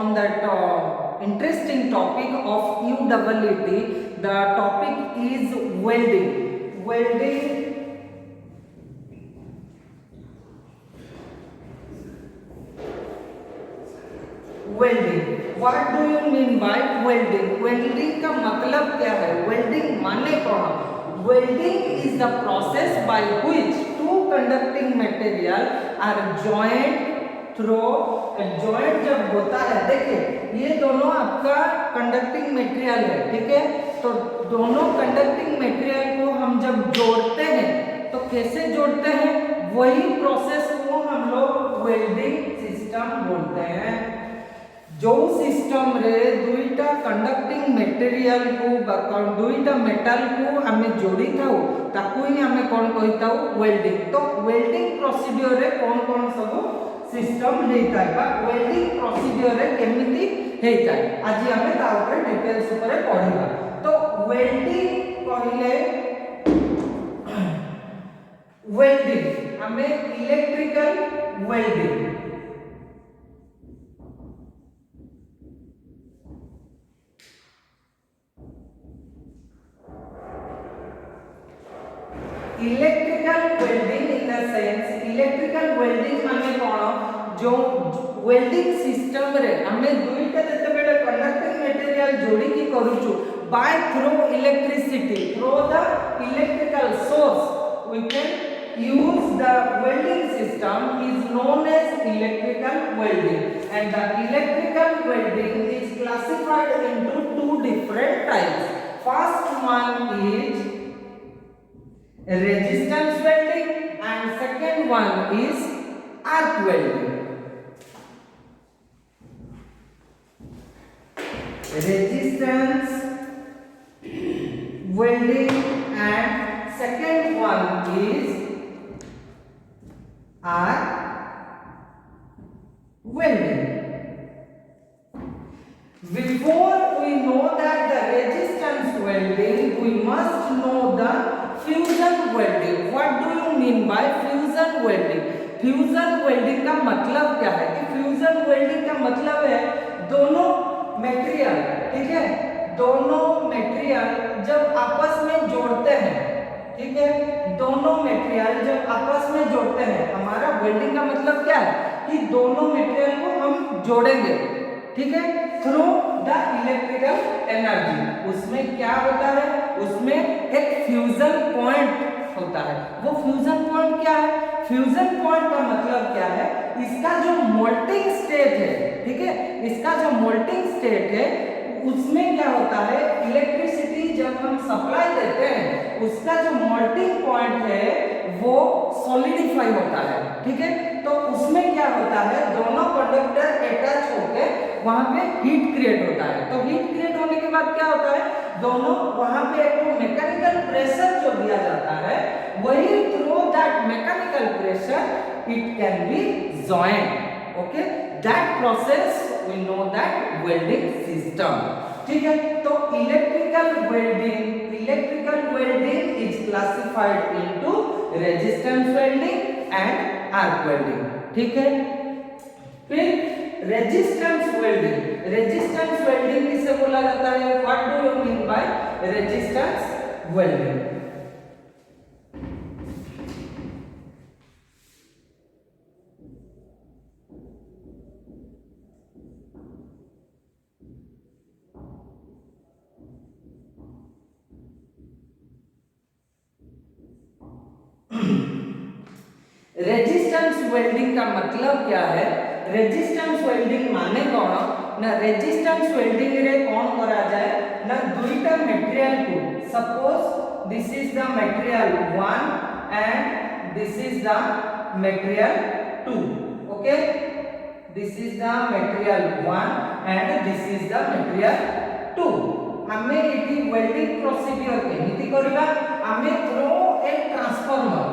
on that interesting topic of UEET. The topic is welding. Welding what do you mean by welding? Welding का मतलब क्या है? Welding माने कौन? Welding is the process by which two conducting material are joint through joint जब होता है, देखिए ये दोनों आपका कंडक्टिंग मटेरियल है, ठीक है? तो दोनों कंडक्टिंग मटेरियल को हम जब जोड़ते हैं तो कैसे जोड़ते हैं? वही प्रोसेस को हम लोग वेल्डिंग सिस्टम बोलते हैं। जो सिस्टम रे दुईटा कंडक्टिंग मटेरियल को दुईटा मेटल को हमें जोड़ी थाउ ताकू ही हमें कौन कहिताउ? वेल्डिंग। तो वेल्डिंग प्रोसीजर रे कौन कौन सब सिस्टम हेता है बा वेल्डिंग प्रोसीजर रे केमिति हेता है आज हमें ता ऊपर डिटेल्स ऊपर पढिबा। तो वेल्डिंग कहले वेल्डिंग हमें electrical welding, electrical welding in the sense electrical welding माने कोन? जो वेल्डिंग सिस्टम रे हमें दुईटा जते बेले कंडक्टिंग मटेरियल जोड़ी की करूछु by through electricity through the electrical source we can use the welding system is known as electrical welding and the electrical welding is classified into two different types. First one is resistance welding and second one is arc welding. Resistance welding and second one is arc welding. Before we know that the resistance welding, we must know the fusion welding. What do you mean bye fusion welding? Fusion welding का मतलब क्या है? कि fusion welding का मतलब है दोनों material, ठीक है, दोनों मटेरियल जब आपस में जोड़ते हैं, ठीक है, दोनों मटेरियल जब आपस में जोड़ते हैं, हमारा वेल्डिंग का मतलब क्या है? कि दोनों मटेरियल को हम जोड़ेंगे, ठीक है, थ्रू द इलेक्ट्रिकल एनर्जी। उसमें क्या होता है? उसमें एक फ्यूजन पॉइंट होता है। वो फ्यूजन पॉइंट क्या है? फ्यूजन पॉइंट का मतलब क्या है? इसका जो मोल्टिंग स्टेट है, ठीक है, इसका जो मोल्टिंग स्टेट है उसमें क्या होता है? इलेक्ट्रिसिटी जब हम सप्लाई देते हैं उसका जो मोल्टिंग पॉइंट है वो सॉलिडिफाई होता है, ठीक है। तो उसमें क्या होता है? दोनों कंडक्टर अटैच होकर वहां पे हीट क्रिएट होता है। तो हीट क्रिएट होने के बाद क्या होता है? दोनों वहां पे एक तो मैकेनिकल प्रेशर जो दिया जाता है वही through that mechanical pressure it can be joint. Okay, that process we know that welding system, ठीक है। तो electrical welding is classified into resistance welding and arc welding, ठीक है। फिर रेजिस्टेंस वेल्डिंग किसे बोला जाता है? What do you mean by resistance welding? Resistance welding का मतलब क्या है? रेजिस्टेंस वेल्डिंग माने कौन ना? रेजिस्टेंस वेल्डिंग रे कौन करा जाए ना? दुईटा मटेरियल को, suppose this is the material 1 and this is the material 2, okay, this is the material 1 and this is the material 2। हमें एटी वेल्डिंग प्रोसीजर केमिति करबा? हमें थ्रू ए ट्रांसफार्मर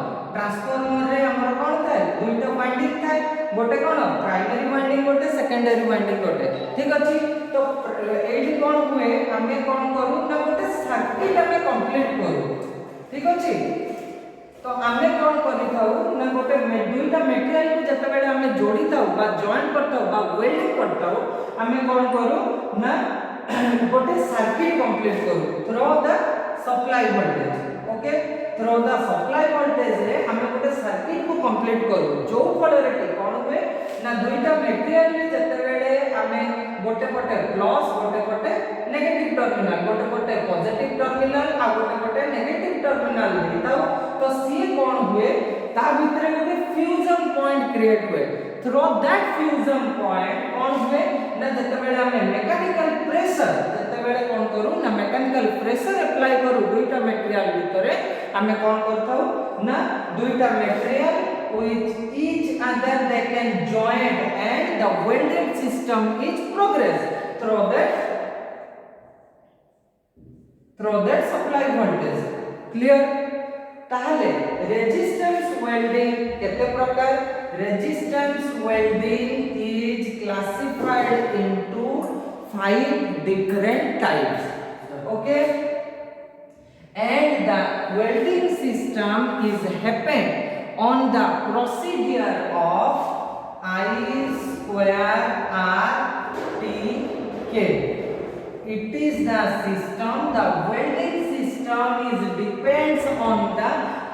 रे हमर कोन थाए? दुईटा वाइंडिंग थाए, गोटे कोन प्राइमरी वाइंडिंग, गोटे सेकेंडरी वाइंडिंग, गोटे, ठीक अछि। तो एडी कोन हुए? हमें कोन करू ना गोटे सर्किट हमें कंप्लीट करू, ठीक अछि। तो हमें कोन करि थाउ ना गोटे दुईटा मटेरियल को जते बेले हमें जोड़ी थाउ बा जॉइंट करताउ बा वेल्डिंग करताउ, आमे कोन करू ना गोटे सर्किट कंप्लीट करू through the supply voltage okay through the supply voltage रे आमे गोटे सर्किट को कंप्लीट करू जो फल रे कि कोन हुए ना दुईटा मटेरियल रे जते बेले आमे गोटे पटे प्लस गोटे पटे नेगेटिव टर्मिनल गोटे पटे पॉजिटिव टर्मिनल आ गोटे पटे नेगेटिव टर्मिनल देताऊ तो सी कोन हुए ता भितरे गोटे फ्यूजन पॉइंट क्रिएट हुए थ्रू दैट फ्यूजन पॉइंट कोन हुए ना जते बेले हमें मैकेनिकल प्रेशर जते बेले कोन करू ना मैकेनिकल प्रेशर अप्लाई करू दुईटा मटेरियल भितरे हमें कोन करथाऊ ना दुईटा material with each other they can join and the welded system is progress through that supply voltage clear ताहले resistance welding केते प्रकार resistance welding is classified into 5 different types okay and the welding system is happen on the procedure of I square R T K. It is the system, the welding system is depends on the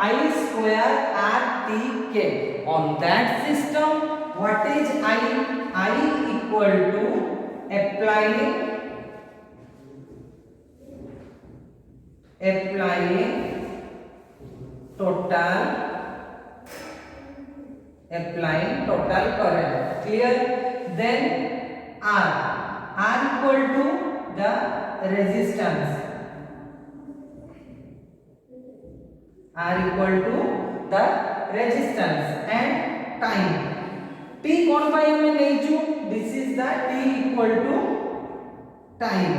I square R T K. On that system, what is I? I equal to applying total current clear then R equal to the resistance and time t कोन भाई हमें नहीं छु this is the t equal to time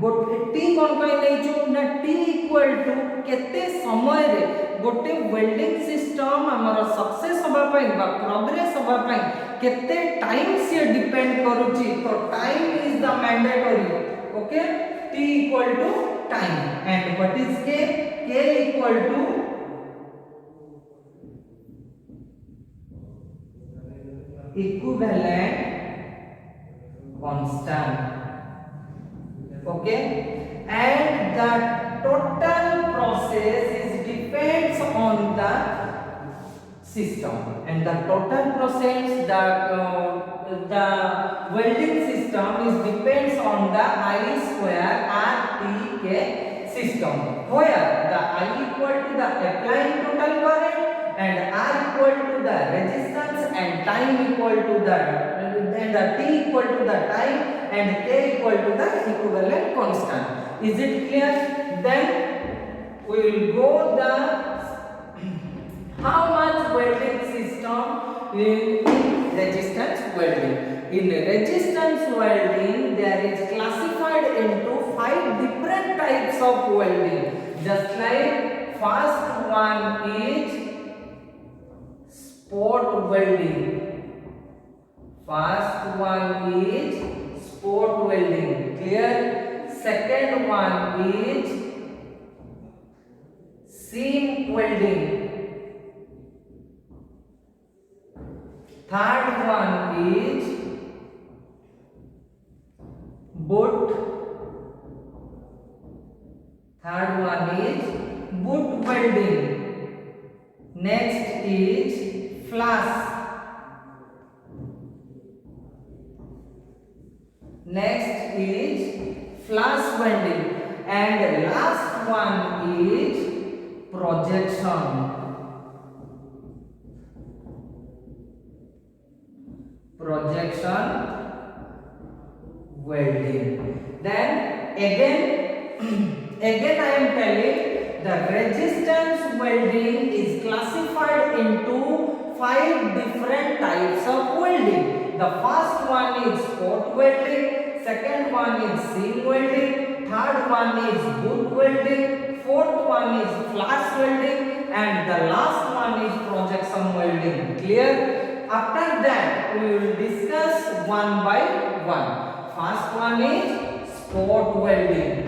गोटे t कोन भाई नहीं छु ना t equal to केते समय रे गोटे वेल्डिंग सिस्टम हमर सक्सेस होबा पई बा प्रोग्रेस होबा पई केते टाइम से डिपेंड करूची तो time is the mandatory okay t equal to time and what is k equal to equivalent constant okay and the total process is depends on the system and the total process the welding system is depends on the I square R T K system where the I equal to the applying total current and R equal to the resistance and time equal to the and the T equal to the time and K equal to the equivalent constant. Is it clear? Then we will go the how much welding system in resistance welding. In resistance welding there is classified into 5 different types of welding. Just like first one is spot welding. First one is spot welding. Clear? Second one is seam welding. Third one is boot. Third one is boot welding. Next is flash. Next is flash welding and last one is projection. Projection welding. Then again I am telling the resistance welding is classified into 5 different types of welding. The first one is spot welding, second one is seam welding, third one is boot welding, fourth one is flash welding and the last one is projection welding. Clear? After that we will discuss one by one. First one is spot welding.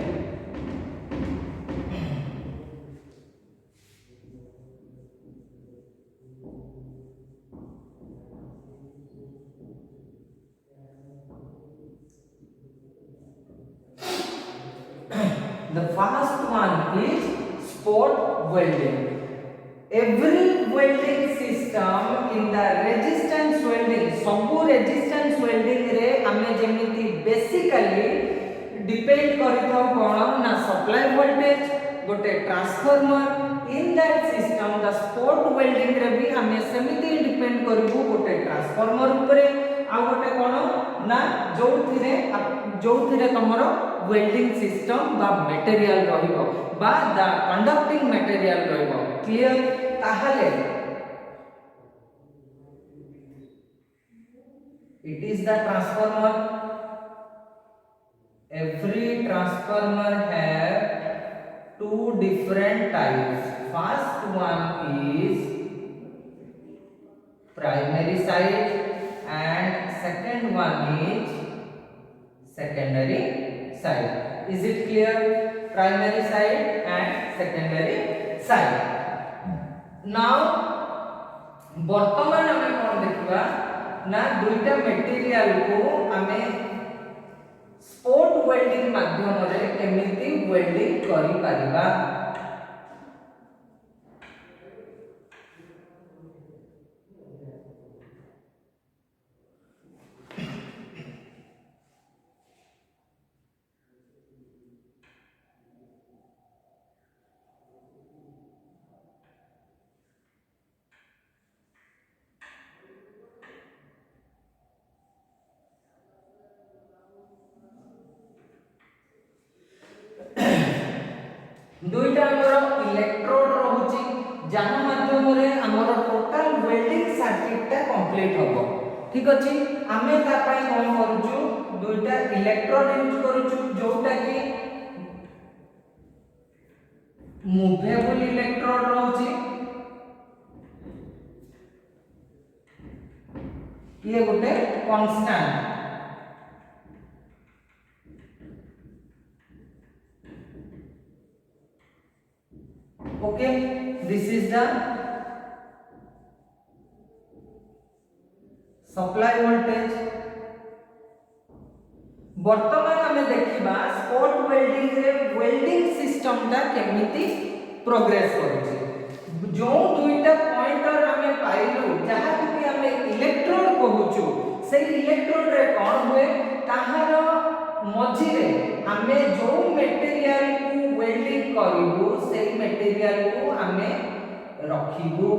The first one is spot welding. Every welding system in the resistance welding, सबु resistance welding रे हमें जेमिति basically depend करिथाउ कोन ना supply voltage गोटे transformer. In that system the spot welding रे भी हमें सेमिति depend करबो गोटे ट्रांसफार्मर ऊपर आ गोटे कोन ना जोथिरे तमरो वेल्डिंग सिस्टम बा मटेरियल रहिबो बा द कंडक्टिंग मटेरियल रहिबो. क्लियर. ताहले it is the transformer. Every transformer have two different types. First one is primary side and second one is secondary side. Is it clear? Primary side and secondary side. Now वर्तमान हमें कौन देखिबा ना दुईटा material को हमें spot welding माध्यम रे केमिति वेल्डिंग करि परिबा. दुईटा हमर इलेक्ट्रोड रहउची जहाँ माध्यम रे हमर टोटल वेल्डिंग सर्किट टा कंप्लीट होबो. ठीक अछि. हमें ता पय कोन करूछु दुईटा इलेक्ट्रोड यूज करूछु जोटा कि मूवेबल इलेक्ट्रोड रहउची. ये गोटे constant. Okay, this is the supply voltage. वर्तमान हमें देखिबा स्पॉट वेल्डिंग रे वेल्डिंग सिस्टम ता केमिति प्रोग्रेस करूची. जो दुईटा पॉइंटर हमें पाइलु जहा कि हमें इलेक्ट्रोड कहूछु से इलेक्ट्रोड रे कोन हुए ताहार मझिरे हमें जो मटेरियल को वेल्डिंग करिवु से मटेरियल को हमें रखिबु.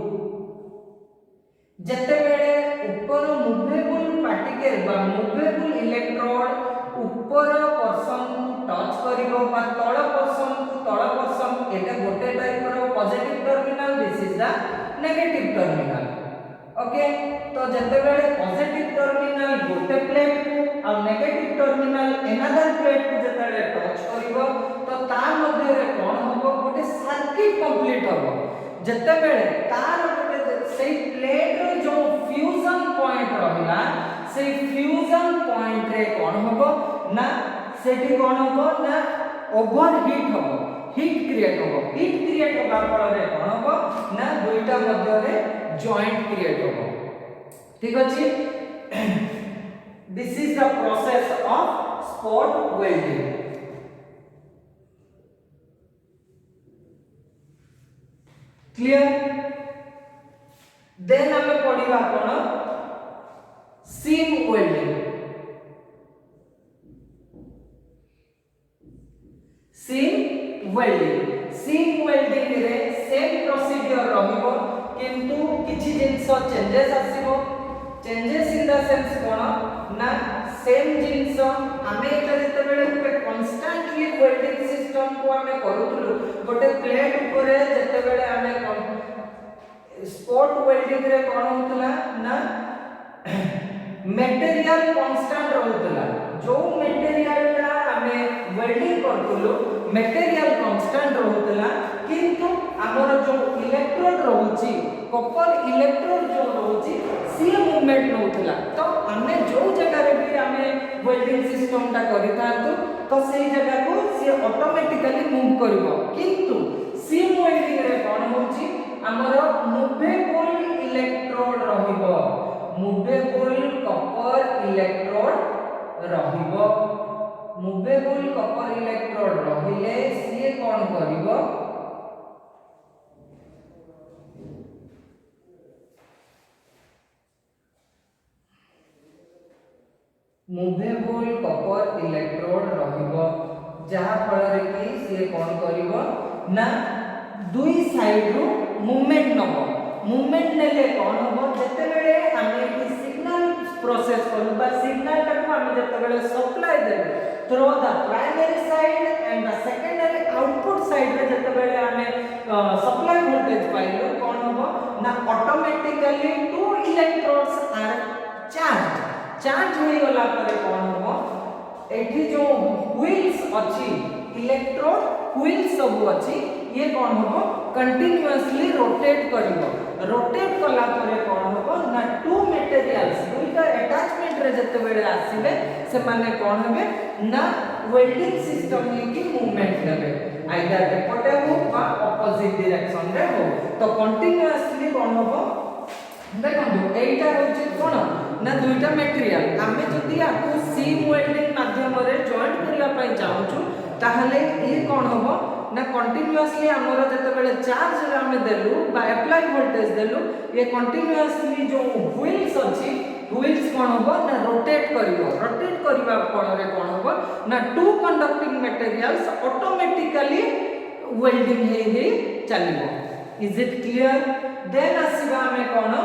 जते बेले ऊपर मूवेबल पार्टिकल बा मूवेबल इलेक्ट्रोड ऊपर पर्सन को टच करिवो बा तळ पर्सन एटा गोटे टाइप रो positive terminal. This is the negative terminal. Okay. तो जते बेले पॉजिटिव टर्मिनल गोटे प्लेट को और नेगेटिव टर्मिनल अनदर प्लेट को जते टच करिवो तो तार मध्ये रे कोन होबो गोटे सर्किट कंप्लीट होबो. जते बेले तार गोटे सेही प्लेट रो जो फ्यूजन पॉइंट रहिला से फ्यूजन पॉइंट रे कोन होबो ना सेठी कोन होबो ना ओवरहीट होबो. हीट क्रिएट होबो. हीट क्रिएट होबा फल रे कोन होबो ना दुईटा मध्ये रे जॉइंट क्रिएट होबो. ठीक अछि. This is the process of spot welding. Clear? Then हमें पढ़िबा कोन seam welding. Seam welding रे सेम प्रोसीजर रहिबो किंतु किछि जिंस चेंजेस आसीबो. चेंजेस इन द सेंस कोन ना सेम जिंस हमें एटा जते बेले पे कांस्टेंटली वेल्डिंग सिस्टम को हमें करूथुलु गोटे प्लेट ऊपर जते बेले हमें स्पॉट वेल्डिंग रे कोन होतला ना मटेरियल कांस्टेंट रहउतला. जो मटेरियल ला हमें वेल्डिंग करथुलु मटेरियल कांस्टेंट रहउतला किंतु हमर जो इलेक्ट्रोड रहउची कॉपर इलेक्ट्रोड जो रहउची सी मूवमेंट नउतला. तो हमें जो जगह रे भी हमें वेल्डिंग सिस्टम ता करितांतु तो सेही जगह को सी ऑटोमेटिकली मूव करबो. किंतु सीम वेल्डिंग रे कोन होची हमर मूवेबल इलेक्ट्रोड रहिबो. मूवेबल कॉपर इलेक्ट्रोड रहिबो. मुवेबल कपर इलेक्ट्रोड रहिले सी कोन करिवो मुवेबल कपर इलेक्ट्रोड रहिबो जहा फल कि सी कोन करिवो ना दुई साइड रु मूवमेंट नबो मूवमेंट नेले कोन हो जते बेले हमें कि सिग्नल प्रोसेस करू बा सिग्नल टाको हमें जते बेले सप्लाई देबे through the primary side and the secondary output side रे जते बेले हमें सप्लाई वोल्टेज पाइलो कोन हो ना automatically two electrodes are charge होई गला परे कोन हो एठी जो व्हील्स अछि इलेक्ट्रोड व्हील्स सब अछि ये कौन हो कंटिन्यूअसली रोटेट करिवो रोटेट कला परे कौन हो ना टू मटेरियल्स दुईटा अटैचमेंट रे जते बेले आसीबे से माने कौन हेबे ना वेल्डिंग सिस्टम की मूवमेंट नेबे आइदर एपटे हो बा ऑपोजिट डायरेक्शन रे हो तो कंटिन्यूअसली कौन हो देखो एटा होची कोन ना दुईटा मटेरियल आमे जदी आकु सीम वेल्डिंग माध्यम रे जॉइंट करिया पई चाहूछु ताहले ये कौन हो ना कंटिन्यूअसली हमर जते बेले चार्ज रे हमें देलु बा अप्लाई वोल्टेज देलु ये कंटिन्यूअसली जो व्हील्स अछि व्हील्स कोन हो ना रोटेट करिवा फल रे कोन हो ना two conducting materials automatically welding हे चलिबो इज इट क्लियर देन आसीबा हमें कोन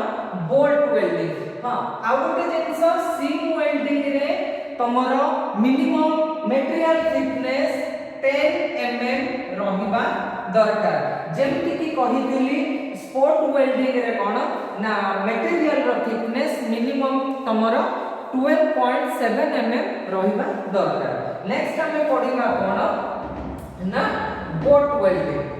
बोल्ट वेल्डिंग हां आ गोटे जिंस सीम वेल्डिंग रे तमरो मिनिमम मटेरियल थिकनेस 10 mm रहिबा दरकार जेमति की कहिदिली स्पोर्ट वेल्डिंग रे कोन ना मटेरियल रो थिकनेस मिनिमम तमरो 12.7 mm रहिबा दरकार नेक्स्ट हमें पढिबा कोन ना बोट वेल्डिंग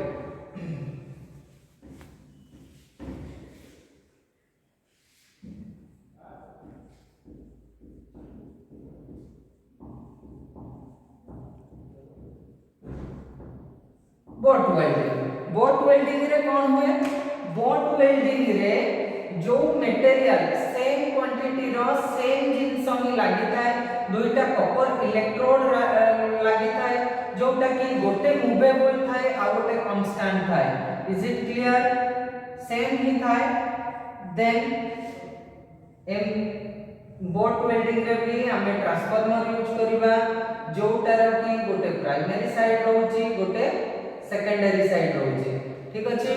बोट वेल्डिंग रे कौन हुए बोट वेल्डिंग रे जो मटेरियल सेम क्वांटिटी रो सेम जिंस ही लागि थाए दुईटा कपर इलेक्ट्रोड लागि थाए जोटा कि गोटे मूवेबल थाए आ गोटे कांस्टेंट थाए इज इट क्लियर सेम ही थाए देन बोट वेल्डिंग रे भी हमें ट्रांसफार्मर यूज करिबा जोटा रो कि गोटे प्राइमरी साइड रहउची गोटे सेकेंडरी साइड रहउची ठीक अछि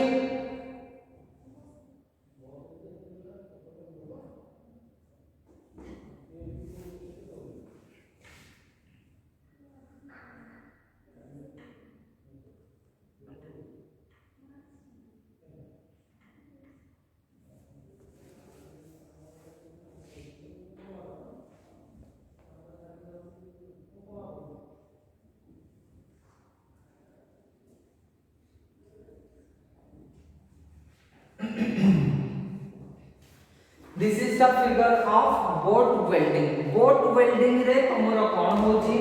This is the figure of boat welding. Boat welding रे तमरो कोन होची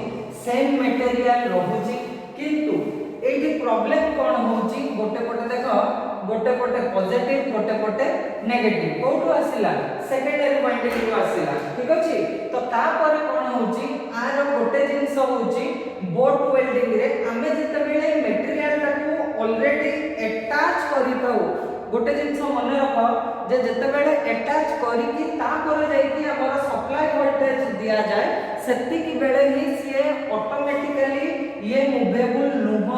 सेम मटेरियल रहूची किंतु एठी प्रॉब्लम कोन होची गोटे पटे देखो गोटे पटे पॉजिटिव गोटे पटे नेगेटिव कोठो आसिला सेकेंडरी वाइंडिंग रो आसिला ठीक अछि तो ता पर कोन होची आर गोटे जिंस होची बोट वेल्डिंग रे हमें जते बेले मटेरियल टाको ऑलरेडी अटैच करिताउ गोटे जिंस मन रख जे जते बेले अटैच करी कि ता पर जाई कि हमर सप्लाई वोल्टेज दिया जाए सेति की बेले ही से ऑटोमेटिकली ये मूवेबल नुह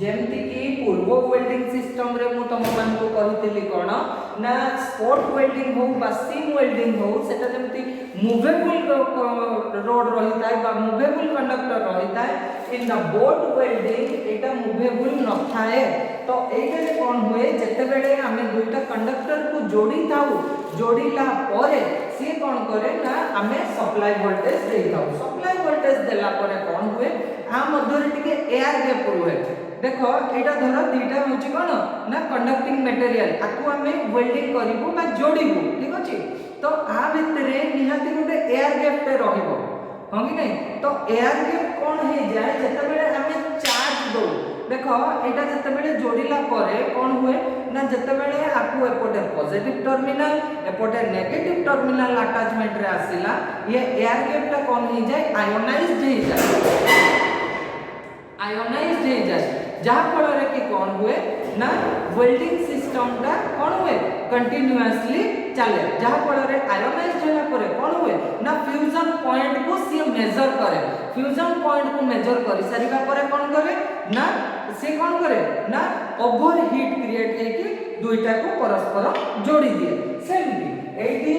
जेमति की पूर्व वेल्डिंग सिस्टम रे मु तम मान को कहितली कोन ना स्पोर्ट वेल्डिंग हो बा सीम वेल्डिंग हो सेटा जेमति मूवेबल रोड रहिता है बा मूवेबल कंडक्टर रहिता है in the boat welding Etah movable न थाए तो एटे कोन हुए जते बेले हमें दुईटा कंडक्टर को जोड़ी थाउ जोड़ीला परे सी कोन करे ना हमें सप्लाई वोल्टेज देई थाउ सप्लाई वोल्टेज देला परे कोन हुए आ मध्य टिके एयर गैप रुहे देखो एटा धर दीटा होची कोन ना कंडक्टिंग मटेरियल आकु हमें वेल्डिंग करिवो बा जोड़ीबो ठीक अछि तो आ भितरे निहाती गोटे एयर गैप ते रहिबो हां कि नहीं तो एयर गैप कोन हे जाय जते बेले हमें चार्ज दो देखो एटा जते बेले जोड़ीला परे कोन हुए ना जते बेले आकु एपोटे पॉजिटिव टर्मिनल एपोटे नेगेटिव टर्मिनल अटैचमेंट रे आसिला ये एयर गैप ता कोन हे जाय आयोनाइज्ड हो जाए, आयोनाइज्ड हो जाए, जहाँ फल कि कौन हुए ना वेल्डिंग सिस्टमटा कौन हुए कंटिन्यूअसली चले, जहाँ फल आयोनाइज्ड होला परे कौन हुए ना फ्यूजन पॉइंट को सी मेजर करे, फ्यूजन पॉइंट को मेजर कर सारिबा परे कौन करे ना से कौन करे ना ओवर हीट क्रिएट होके दुईटा को परस्पर जोड़ी दिए। सेमती एठी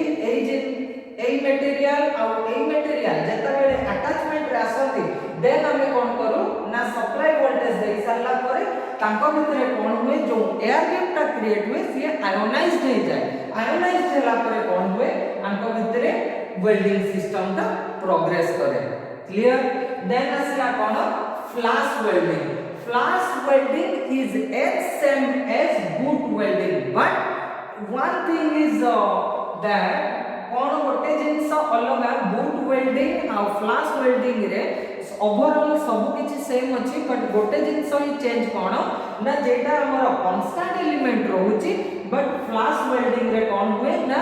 एई मटेरियल आ एई मटेरियल जता बेले अटैचमेंट रे आसती देन हमें कौन करू ना सप्लाई वोल्टेज दे सारला परे तांको भितरे कौन हुए जो एयर गैप टा क्रिएट हुए सी आयोनाइज्ड हो जाए, आयोनाइज्ड होला परे कौन हुए आंको भितरे वेल्डिंग सिस्टम टा प्रोग्रेस करे। क्लियर? देन आसला कौन flash welding. Flash welding is as same as boot welding, but one thing is that कौन गोटे जिनस अलग बूट वेल्डिंग आ फ्लैश वेल्डिंग रे ओवरऑल सब किछि सेम अछि, बट गोटे जिनस ही चेंज कौन ना जेटा हमर कांस्टेंट एलिमेंट रहउछि, बट फ्लैश वेल्डिंग रे कौन हुए ना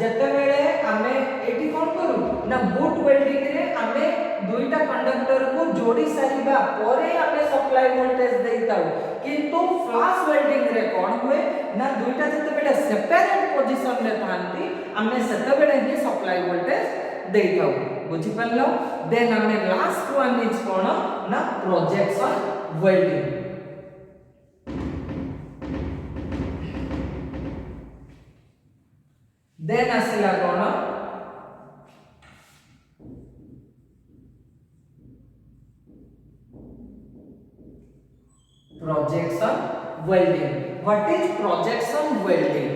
जते बेले हमें एठी कौन करू ना बूट वेल्डिंग रे हमें दुईटा कंडक्टर को जोड़ी सारिबा परे हमें सप्लाई वोल्टेज देइताउ, किंतु फ्लैश वेल्डिंग रे कौन हुए ना दुईटा जते बेले सेपरेट पोजीशन रे थांती हमें सेते बेले ही सप्लाई वोल्टेज देइताउ। बुझि पल्लो? देन हमें लास्ट वन इज कौन ना प्रोजेक्शन वेल्डिंग। देन आसला कौन projection welding. What is projection welding?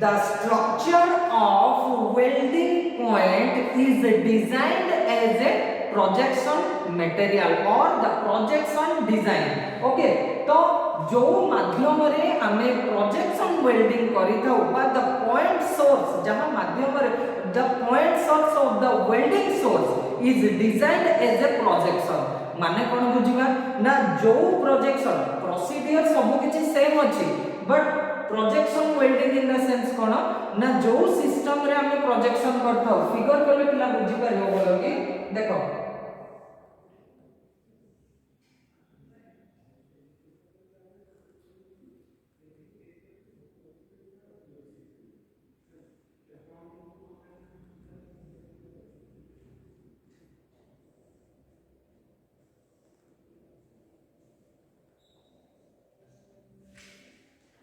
The structure of welding point is designed as a projection material or the projection design. Okay, तो जो माध्यम रे हमें प्रोजेक्शन वेल्डिंग करी था ऊपर द पॉइंट सोर्स जहां माध्यम रे the point source of the welding source is designed as a projection. माने कोन बुझिबा ना जो प्रोजेक्शन प्रोसीजर सब किछि सेम अछि, but projection welding in the sense कोन ना जो सिस्टम रे हमें प्रोजेक्शन करथाउ फिगर करले पिला बुझि परियो बोलो कि देखो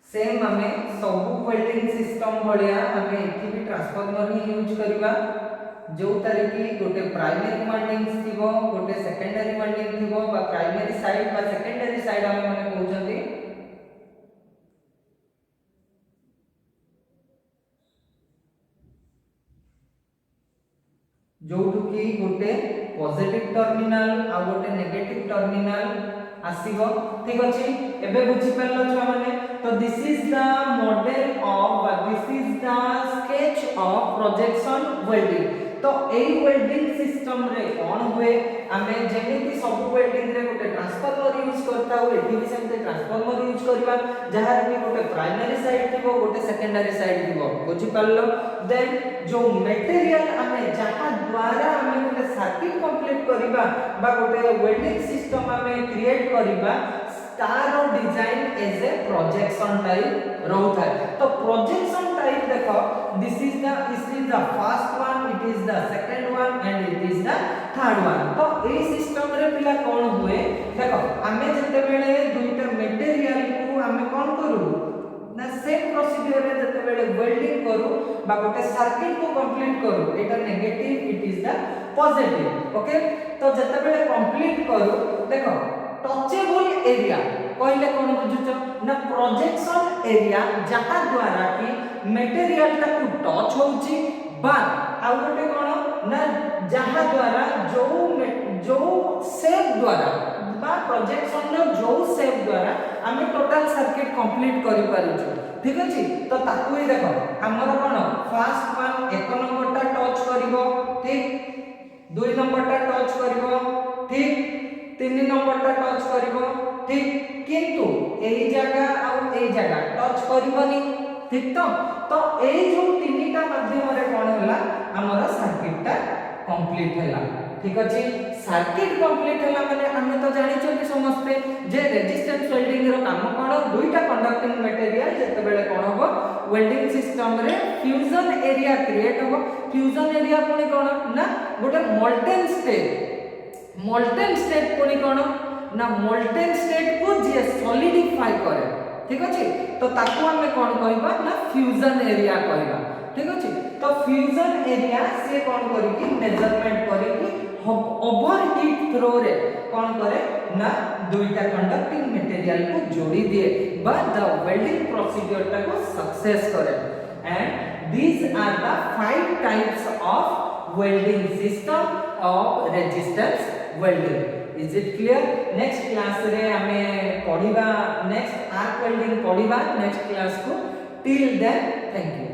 सेम हमें सब वेल्डिंग सिस्टम भलिया हमें एठी भी ट्रांसफार्मर ही यूज करबा, जो तारे की गोटे प्राइमरी वाइंडिंग्स थिबो गोटे सेकेंडरी वाइंडिंग थिबो बा प्राइमरी साइड बा सेकेंडरी साइड हमें माने कहउछंती जोठु की गोटे पॉजिटिव टर्मिनल आ गोटे नेगेटिव टर्मिनल आसीबो। ठीक अछि, एबे बुझि परलो छुआ माने तो this is the model of this is the sketch of projection welding. तो एई वेल्डिंग सिस्टम रे कोन हुए हमें जेमिति सब वेल्डिंग रे गोटे ट्रांसफार्मर यूज करता हो एठी भी सेमते ट्रांसफार्मर यूज करबा जहार भी गोटे प्राइमरी साइड थिबो गोटे सेकेंडरी साइड थिबो। बुझि परलो? देन जो मटेरियल हमें जहां द्वारा हमें गोटे सर्किट कंप्लीट करबा बा गोटे वेल्डिंग सिस्टम हमें क्रिएट करबा तारो design as a projection type रहता है। तो प्रोजेक्शन टाइप देखो this is the first one, it is the second one and it is the third one. तो ए सिस्टम रे पिला कोन हुए देखो हमें जते बेले दुईटा मटेरियल को हमें कोन करू ना सेम प्रोसीजर रे जते बेले वेल्डिंग करू बा गोटे सर्किट को कंप्लीट करू एटा negative it is the positive. Okay, तो जते बेले कंप्लीट करू देखो टचेबल एरिया कहले कोन बुझुछ ना प्रोजेक्शन एरिया जहां द्वारा कि मटेरियल टा को टच होउची बा आ गोटे कोन ना जहां द्वारा जो शेप द्वारा बा प्रोजेक्शन नो जो शेप द्वारा हमें टोटल सर्किट कंप्लीट करि पारुछु। ठीक अछि, तो ताकू ही देखो हमर कोन फर्स्ट वन एक नंबर टा टच करिवो, ठीक, दुई नंबर टा टच करिवो, ठीक, तीन नंबर टा टच करिवो, ठीक, किंतु एई जगह आ एई जगह टच करिवनी। ठीक, तो एई जो तीनटा माध्यम रे कोन होला हमर सर्किट टा कंप्लीट हैला। ठीक अछि सर्किट कंप्लीट हला माने हम तो जानि छथि समस्ते जे रेजिस्टेंस वेल्डिंग रो काम कोन दुईटा कंडक्टिंग मटेरियल जते बेले कोन हो वेल्डिंग सिस्टम रे फ्यूजन एरिया क्रिएट हो फ्यूजन एरिया पुनी कोन ना गोटे मोल्टेन स्टेट पुनी कोन ना मोल्टेन स्टेट को जे सॉलिडिफाई करे ठीक अछि तो ताकू हमें कोन कहबा ना फ्यूजन एरिया कहबा ठीक अछि तो फ्यूजन एरिया से कोन करी कि मेजरमेंट करी कि ओवरहीट थ्रो रे कोन करे ना दुईटा कंडक्टिंग मटेरियल को जोड़ी दिए बा द वेल्डिंग प्रोसीजर टा को सक्सेस करे and these are the 5 types of welding system of resistance welding. Is it clear? Next class रे हमें पढ़िबा next arc welding पढ़िबा next class को till then thank you.